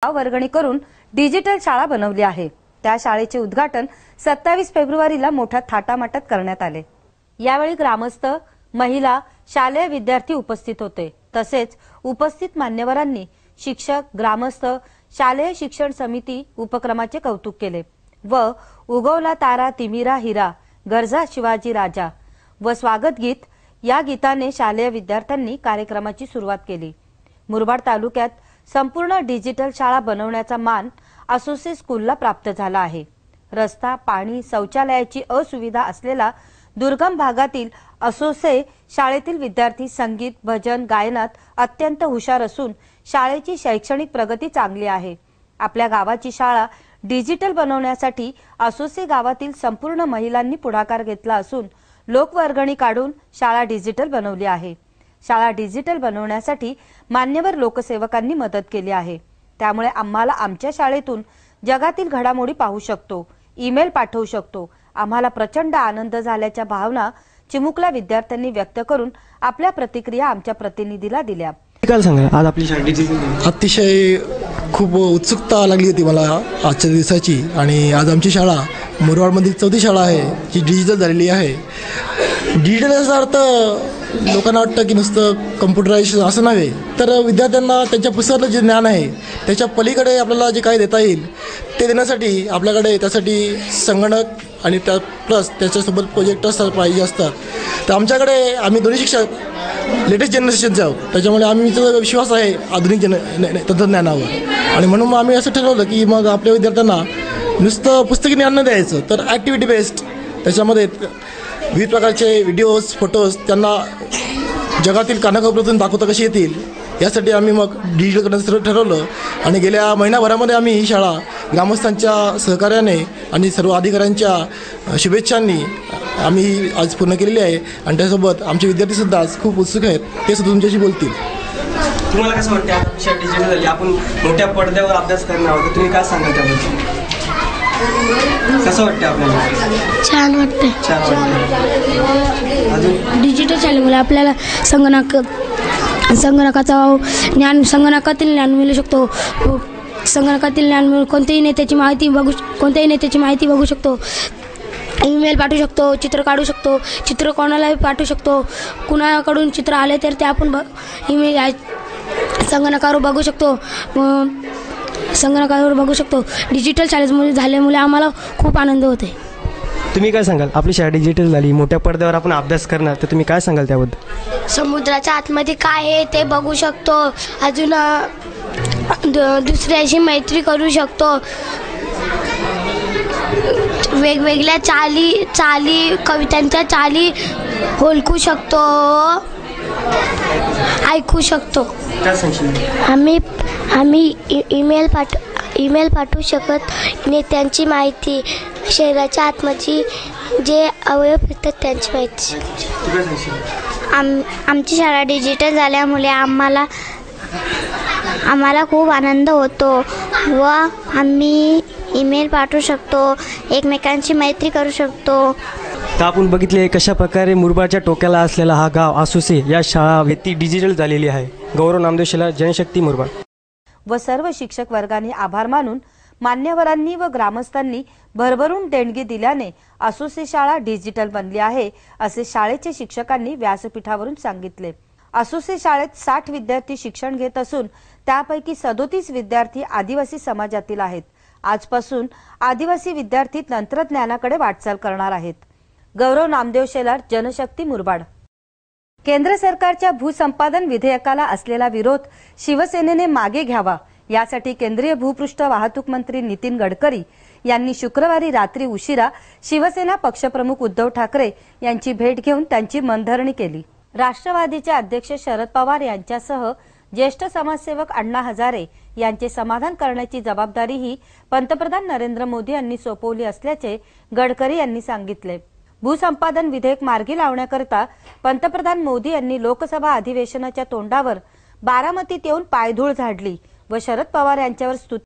वर्गणी करून डिजिटल शाळा बनवली आहे। त्या शाळेचे उद्घाटन 27 फेब्रुवारीला मोठ्या थाटामाटात करण्यात आले। यावेळी ग्रामस्थ, महिला, शालेय विद्यार्थी उपस्थित होते। तसेच उपस्थित मान्यवरांनी शिक्षक, ग्रामस्थ, शालेय शिक्षण समिती उपक्रमाचे कौतुक केले व उगवला तारा तिमिरा हिरा, गरजा शिवाजी राजा व स्वागत गीत या गीताने शालेय विद्यार्थ्यांनी कार्यक्रमाची सुरुवात केली। मुरबाड तालुक्यात संपूर्ण डिजिटल शाळा बनवण्याचा मान असोसे स्कूलला प्राप्त झाला आहे। रस्ता, पाणी, शौचालयाची असुविधा असलेला दुर्गम भागातील असोसे शाळेतील विद्यार्थी संगीत, भजन, गायनात अत्यंत हुशार असून शाळेची शैक्षणिक प्रगती चांगली आहे। आपल्या गावाची शाळा डिजिटल बनवण्यासाठी असोसे गावातील संपूर्ण महिलांनी पुढाकार घेतला असून लोकवर्गणी काढून शाळा डिजिटल बनवली आहे। शाळा डिजिटल बनवण्यासाठी मान्यवर लोकसेवकांनी मदत केली आहे। त्यामुळे आम्हाला आमच्या शाळेतून जगातील घडामोडी पाहू शकतो, ईमेल पाठवू शकतो। आम्हाला प्रचंड आनंद झाल्याच्या भावना चिमुकल्या विद्यार्थ्यांनी व्यक्त करून आपल्या प्रतिक्रिया आमच्या प्रतिनिधीला दिल्या। काय सांगा, आज आपली शाळा डिजिटल अतिशय खूप उत्सुकता लागली होती मला आजच्या दिवसाची। आणि आज आमची शाळा मुरबाडमधील चौथी शाळा आहे जी डिजिटल झालेली आहे। डिजिटल याचा अर्थ लोकांना वाटतं की नुसतं कम्प्युटरायझेशन असं नव्हे, तर विद्यार्थ्यांना त्यांच्या पुस्तकातलं जे ज्ञान आहे त्याच्या पलीकडे आपल्याला जे काही देता येईल ते देण्यासाठी आपल्याकडे त्यासाठी संगणक आणि त्या प्लस त्याच्यासोबत प्रोजेक्टर्स पाहिजे असतात। तर आमच्याकडे आम्ही दोन्ही शिक्षक लेटेस्ट जनरेशनचे आहोत, त्याच्यामुळे आमचा विश्वास आहे आधुनिक तंत्रज्ञानावर। आणि म्हणून आम्ही असं ठरवलं की मग आपल्या विद्यार्थ्यांना नुसतं पुस्तकी ज्ञान न द्यायचं, तर ॲक्टिव्हिटी बेस्ड त्याच्यामध्ये विविध प्रकारचे व्हिडिओज, फोटोज त्यांना जगातील कानाकोपऱ्यातून दाखवता कशी येतील यासाठी आम्ही मग डिजिटल करण्याचं ठरवलं। आणि गेल्या महिनाभरामध्ये आम्ही ही शाळा ग्रामस्थांच्या सहकार्याने आणि सर्व अधिकाऱ्यांच्या शुभेच्छांनी आम्ही आज पूर्ण केलेली आहे। आणि त्यासोबत आमचे विद्यार्थीसुद्धा आज खूप उत्सुक आहेत, ते सुद्धा तुमच्याशी बोलतील। तुम्हाला कसं वाटतं आता शाळा डिजिटल झाली, आपण मोठ्या पडद्यावर अभ्यास करणार आहोत, तुम्ही काय सांगाल त्याबद्दल? कसं वाटतं आपल्याला? छान वाटतं। छान वाटतं। अजून डिजिटल शाळेमुळे आपल्याला संगणकातील ज्ञान मिळू शकतो। संगणकातील ज्ञान मिळून कोणत्याही नेत्याची माहिती बघू शकतो, ईमेल पाठवू शकतो, चित्र काढू शकतो, चित्र कोणालाही पाठवू शकतो। कुणाकडून चित्र आले तर ते आपण ईमेल संगणकावर बघू शकतो। डिजिटल शाळेमुळे झाल्यामुळे आम्हाला खूप आनंद होते। तुम्ही काय सांगाल, आपली शाळा डिजिटल झाली, मोठ्या पडद्यावर आपण अभ्यास करणार, तर तुम्ही काय सांगाल त्याबद्दल? समुद्राच्या आतमध्ये काय आहे ते बघू शकतो, अजून दुसऱ्याशी मैत्री करू शकतो, वेगवेगळ्या चाली कवितांच्या चाली ओळखू शकतो, ऐकू शकतो। आम्ही ईमेल पाठवू शकत, नेत्यांची माहिती, शरीराच्या आतमध्ये जे अवयव फिरतात त्यांची माहिती। आमची शाळा डिजिटल झाल्यामुळे आम्हाला खूप आनंद होतो व आम्ही ईमेल पाठवू शकतो, एकमेकांची मैत्री करू शकतो। तर आपण बघितले कशा प्रकारे मुरबाडच्या टोक्याला असलेला हा गाव असोसे या शाळा ती डिजिटल झालेली आहे। गौरव नामदेव शेलार, जनशक्ती मुरबाड। व सर्व शिक्षक वर्गाने आभार मानून मान्यवरांनी व ग्रामस्थांनी भरभरून देणगी दिल्याने असोसे शाळा डिजिटल बनली आहे, असे शाळेचे शिक्षकांनी व्यासपीठावरून सांगितले। असोसे शाळेत 60 विद्यार्थी शिक्षण घेत असून त्यापैकी 37 विद्यार्थी आदिवासी समाजातील आहेत। आजपासून आदिवासी विद्यार्थी तंत्रज्ञानाकडे वाटचाल करणार आहेत। गौरव नामदेव शेलार, जनशक्ती मुरबाड। केंद्र सरकारच्या भूसंपादन विधेयकाला असलेला विरोध शिवसेनेने मागे घ्यावा यासाठी केंद्रीय भूपृष्ठ वाहतूक मंत्री नितीन गडकरी यांनी शुक्रवारी रात्री उशिरा शिवसेना पक्षप्रमुख उद्धव ठाकरे यांची भेट घेऊन त्यांची मनधरणी केली। राष्ट्रवादीचे अध्यक्ष शरद पवार यांच्यासह ज्येष्ठ समाजसेवक अण्णा हजारे यांचे समाधान करण्याची जबाबदारीही पंतप्रधान नरेंद्र मोदी यांनी सोपवली असल्याचे गडकरी यांनी सांगितले। भूसंपादन विधेयक मार्गी लावण्याकरता पंतप्रधान मोदी यांनी लोकसभा अधिवेशनाच्या तोंडावर बारामतीत येऊन पायधूळ झाडली व शरद पवार यांच्यावर स्तुती